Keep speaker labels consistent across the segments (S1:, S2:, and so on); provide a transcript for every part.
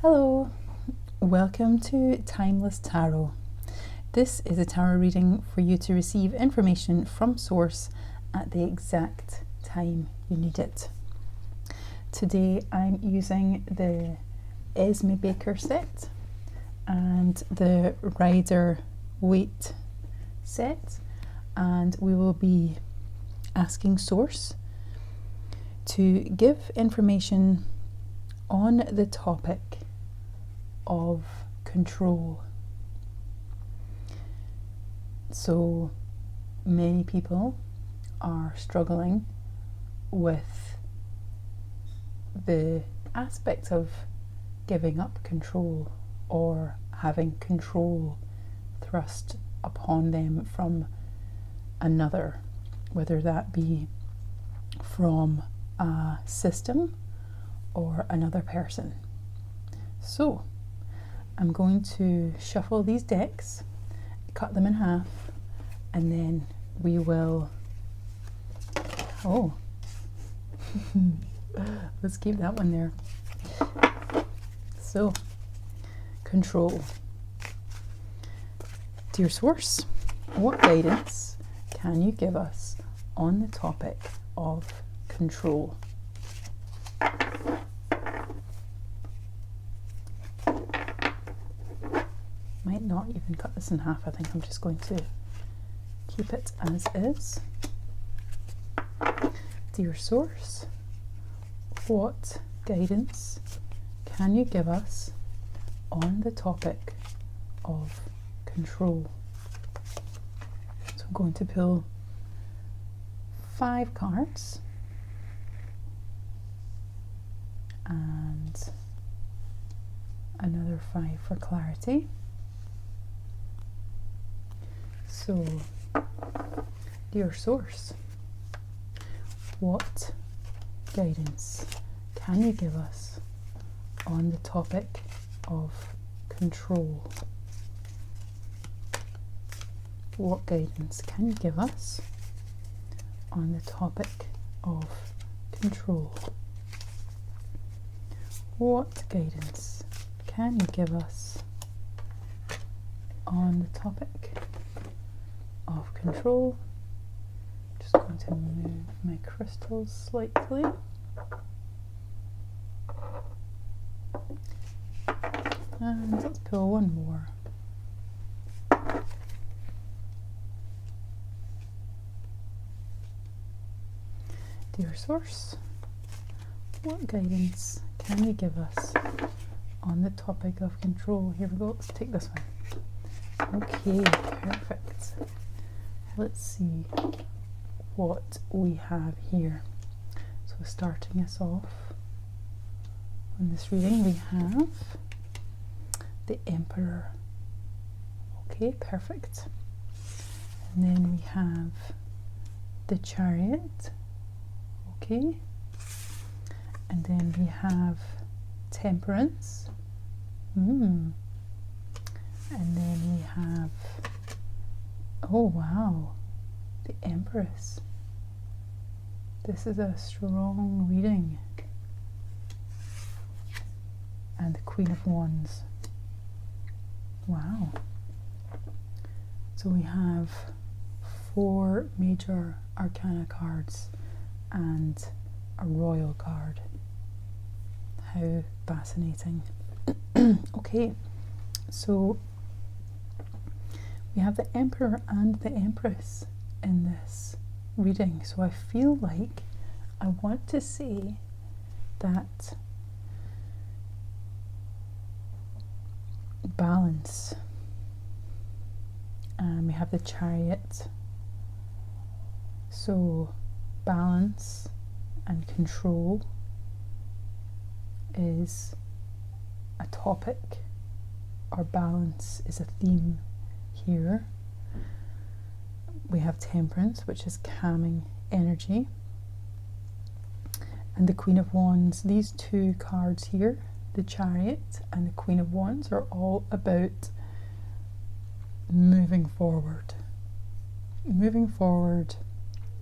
S1: Hello, welcome to Timeless Tarot. This is a tarot reading for you to receive information from source at the exact time you need it. Today I'm using the Esme Baker set and the Rider+wa set, and we will be asking source to give information on the topic of control. So many people are struggling with the aspect of giving up control or having control thrust upon them from another, whether that be from a system or another person. So I'm going to shuffle these decks, cut them in half, and then we will, let's keep that one there. So, control. Dear source, what guidance can you give us on the topic of control? Might not even cut this in half. I think I'm just going to keep it as is. Dear source, what guidance can you give us on the topic of control? So I'm going to pull 5 cards and another 5 for clarity. So, dear source, what guidance can you give us on the topic of control? What guidance can you give us on the topic of control? What guidance can you give us on the topic of control? Just going to move my crystals slightly. And let's pull one more. Dear source, what guidance can you give us on the topic of control? Here we go, let's take this one. Okay, perfect. Let's see what we have here. So starting us off on this reading, we have the Emperor. Okay, perfect. And then we have the Chariot. Okay. And then we have Temperance. And then we have, oh wow, the Empress. This is a strong reading. And the Queen of Wands. Wow. So we have 4 major arcana cards and a royal card. How fascinating. Okay, so we have the Emperor and the Empress in this reading. So I feel like I want to say that balance. We have the Chariot. So balance and control is a topic, or balance is a theme here. We have Temperance, which is calming energy, and the Queen of Wands. These 2 cards here, the Chariot and the Queen of Wands, are all about moving forward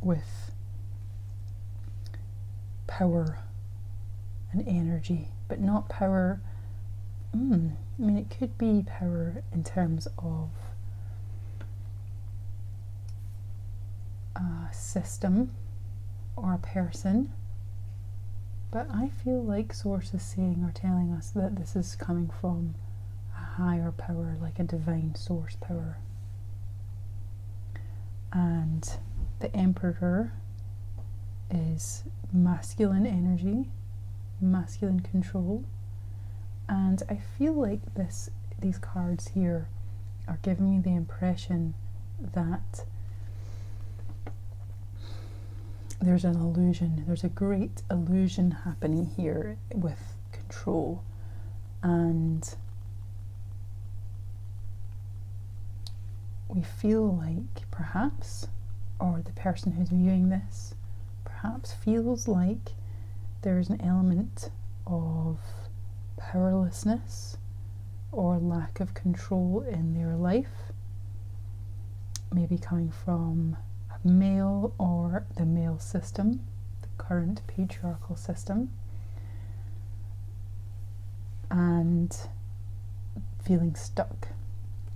S1: with power and energy, but not power I mean, it could be power in terms of a system or a person, but I feel like Source is saying or telling us that this is coming from a higher power, like a divine source power. And the Emperor is masculine energy, masculine control, and I feel like these cards here are giving me the impression that there's an illusion, there's a great illusion happening here with control, and we feel like perhaps, or the person who's viewing this perhaps feels like there's an element of powerlessness or lack of control in their life, maybe coming from a male or the male system, the current patriarchal system, and feeling stuck,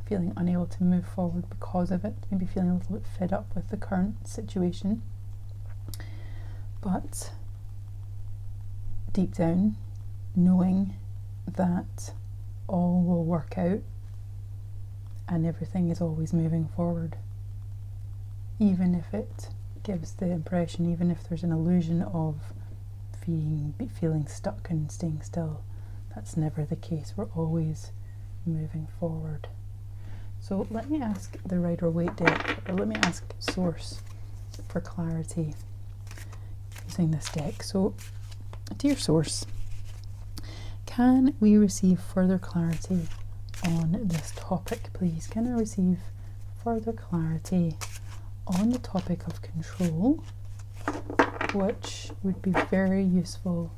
S1: feeling unable to move forward because of it, maybe feeling a little bit fed up with the current situation. But deep down, knowing that all will work out and everything is always moving forward. Even if it gives the impression, even if there's an illusion of feeling stuck and staying still, that's never the case. We're always moving forward. So let me ask the Rider+Waite deck, or let me ask Source for clarity using this deck. So, dear Source, can we receive further clarity on this topic, please? Can I receive further clarity on the topic of control, which would be very useful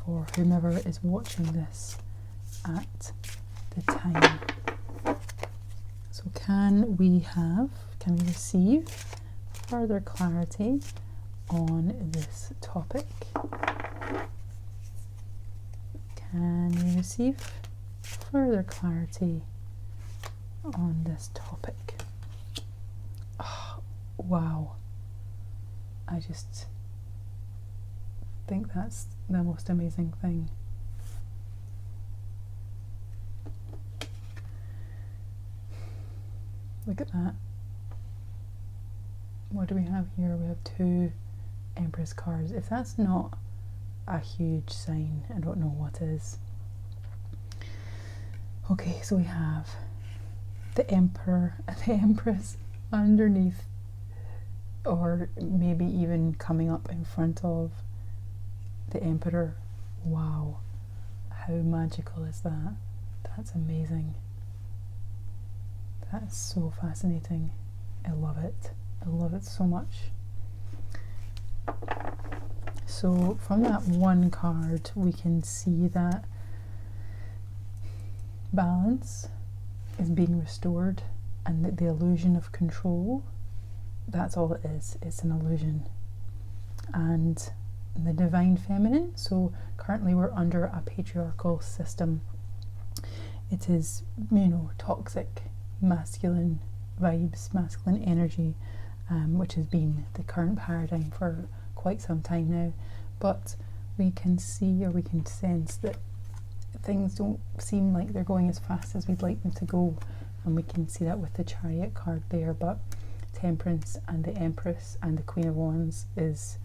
S1: for whomever is watching this at the time? So can we receive further clarity on this topic? Can we receive further clarity on this topic? Oh, wow. I just think that's the most amazing thing. Look at that. What do we have here? We have 2 Empress cards. If that's not a huge sign, I don't know what is. Okay, so we have the Emperor and the Empress underneath, or maybe even coming up in front of the Emperor. Wow, how magical is that? That's amazing. That's so fascinating. I love it. I love it so much. So from that one card, we can see that balance is being restored, and that the illusion of control, that's all it is. It's an illusion. And the divine feminine, so currently we're under a patriarchal system. It is, toxic masculine vibes, masculine energy, which has been the current paradigm for quite some time now. But we can see, or we can sense, that things don't seem like they're going as fast as we'd like them to go, and we can see that with the Chariot card there. But Temperance and the Empress and the Queen of Wands is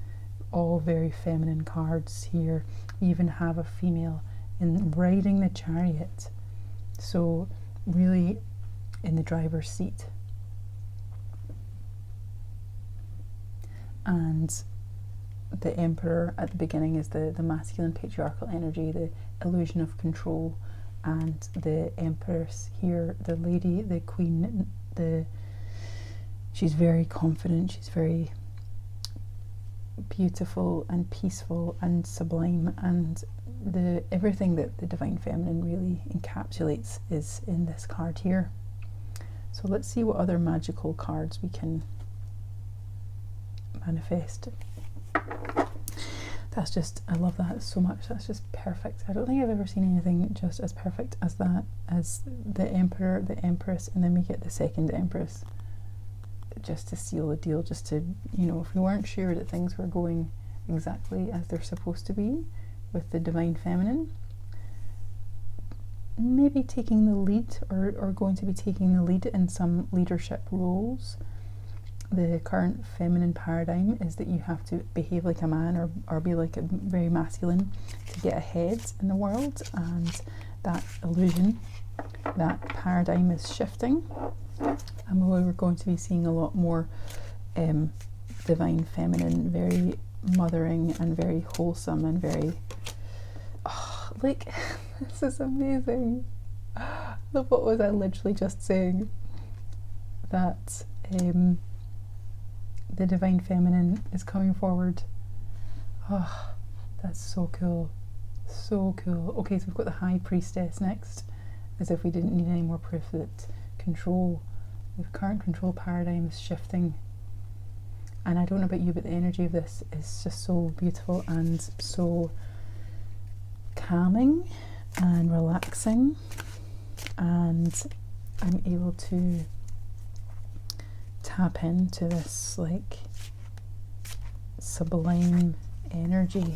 S1: all very feminine cards here. We even have a female in riding the Chariot, so really in the driver's seat. And the Emperor at the beginning is the masculine patriarchal energy, the illusion of control, and the Empress here, the lady, the Queen, she's very confident, she's very beautiful and peaceful and sublime, and everything that the divine feminine really encapsulates is in this card here. So let's see what other magical cards we can manifest. That's just, I love that so much. That's just perfect. I don't think I've ever seen anything just as perfect as that, as the Emperor, the Empress, and then we get the second Empress, just to seal the deal, just to, you know, if we weren't sure that things were going exactly as they're supposed to be with the Divine Feminine, maybe taking the lead, or going to be taking the lead in some leadership roles. The current feminine paradigm is that you have to behave like a man, or be like a very masculine to get ahead in the world, and that illusion, that paradigm is shifting, and we're going to be seeing a lot more divine feminine, very mothering and very wholesome and very, oh, like, this is amazing. Look, what was I literally just saying? That the Divine Feminine is coming forward. Oh, that's so cool. So cool. Okay, so we've got the High Priestess next, as if we didn't need any more proof that control, the current control paradigm is shifting. And I don't know about you, but the energy of this is just so beautiful and so calming and relaxing. And I'm able to tap into this like sublime energy.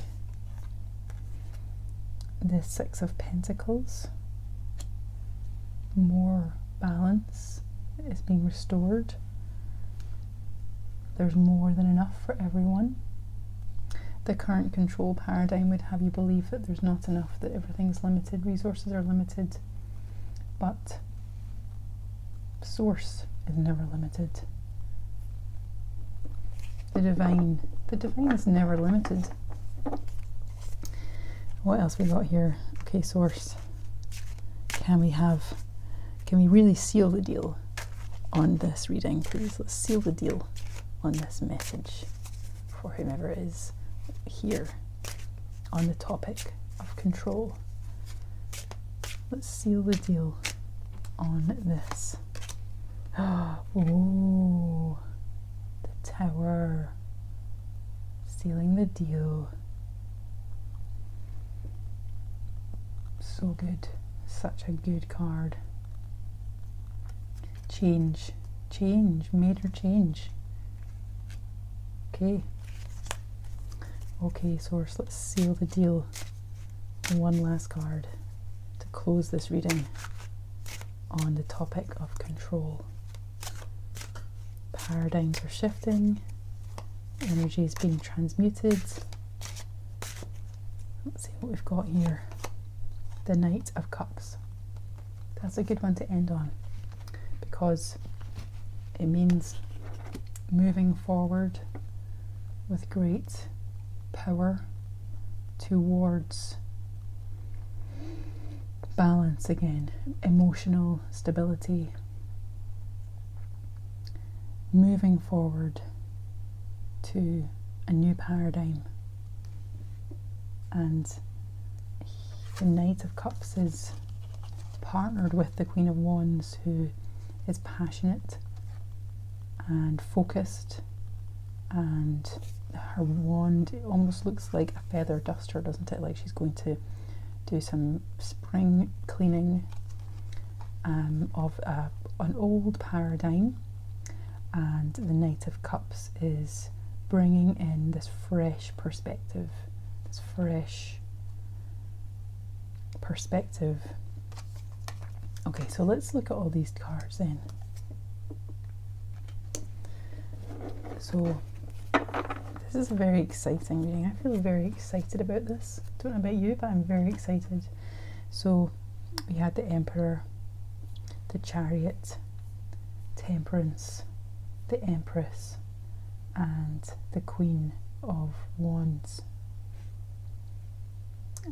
S1: The Six of Pentacles, more balance is being restored. There's more than enough for everyone. The current control paradigm would have you believe that there's not enough, that everything's limited, resources are limited, but source is never limited. The divine is never limited. What else we got here? Okay, source. Can we really seal the deal on this reading, please? Let's seal the deal on this message for whomever is here on the topic of control. Let's seal the deal on this. Oh, the Tower. Sealing the deal. So good. Such a good card. Change. Major change. Okay, source, let's seal the deal. One last card to close this reading on the topic of control. Paradigms are shifting. Energy is being transmuted. Let's see what we've got here. The Knight of Cups. That's a good one to end on, because it means moving forward with great power towards balance again, emotional stability, moving forward to a new paradigm. And the Knight of Cups is partnered with the Queen of Wands, who is passionate and focused, and her wand, it almost looks like a feather duster, doesn't it? Like she's going to do some spring cleaning of an old paradigm. And the Knight of Cups is bringing in this fresh perspective, Okay, so let's look at all these cards then. So this is a very exciting reading. I feel very excited about this. Don't know about you, but I'm very excited. So we had the Emperor, the Chariot, Temperance, the Empress, and the Queen of Wands.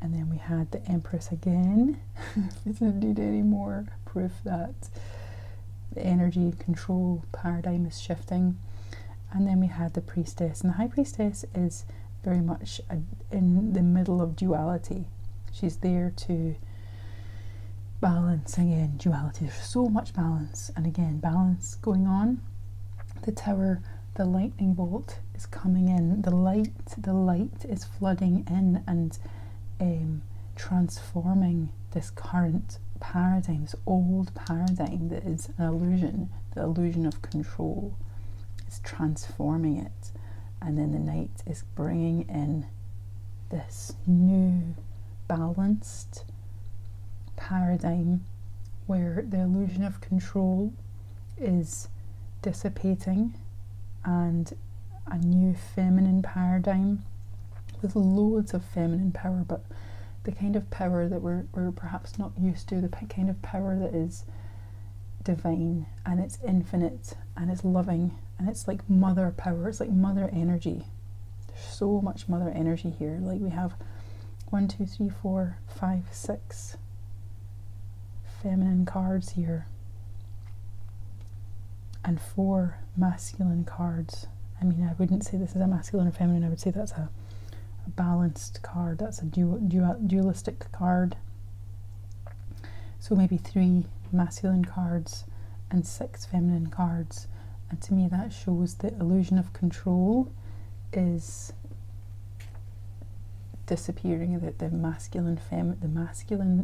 S1: And then we had the Empress again. We didn't need any more proof that the energy control paradigm is shifting. And then we had the Priestess. And the High Priestess is very much in the middle of duality. She's there to balance again, duality. There's so much balance. And again, balance going on. The Tower, the lightning bolt, is coming in. The light is flooding in and transforming this current paradigm, this old paradigm that is an illusion, the illusion of control. It's transforming it, and then the night is bringing in this new balanced paradigm where the illusion of control is dissipating, and a new feminine paradigm with loads of feminine power, but the kind of power that we're perhaps not used to, the kind of power that is divine, and it's infinite, and it's loving, and it's like mother power, it's like mother energy. There's so much mother energy here. Like we have 1, 2, 3, 4, 5, 6 feminine cards here, and 4 masculine cards. I mean, I wouldn't say this is a masculine or feminine, I would say that's a balanced card, that's a dualistic card. So maybe 3 masculine cards and 6 feminine cards, and to me that shows the illusion of control is disappearing, that the masculine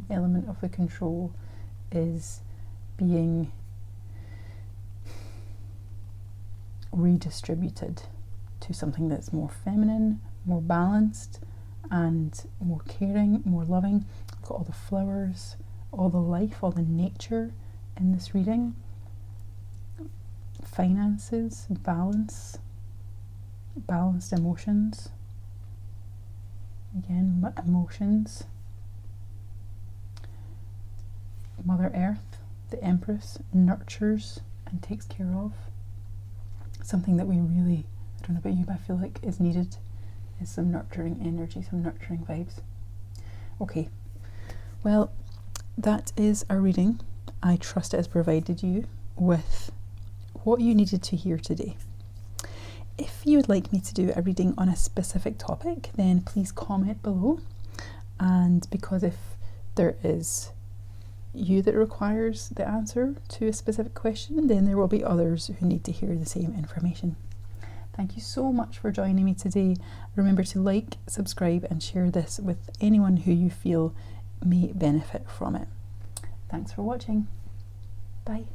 S1: element of the control is being redistributed to something that's more feminine, more balanced, and more caring, more loving. Look at all the flowers, all the life, all the nature in this reading. Finances, balanced emotions. Again, emotions. Mother Earth, the Empress, nurtures and takes care of. Something that we really, I don't know about you, but I feel like is needed is some nurturing energy, some nurturing vibes. Okay, well, that is our reading. I trust it has provided you with what you needed to hear today. If you would like me to do a reading on a specific topic, then please comment below. And because if there is you that requires the answer to a specific question, then there will be others who need to hear the same information. Thank you so much for joining me today. Remember to like, subscribe, and share this with anyone who you feel may benefit from it. Thanks for watching. Bye.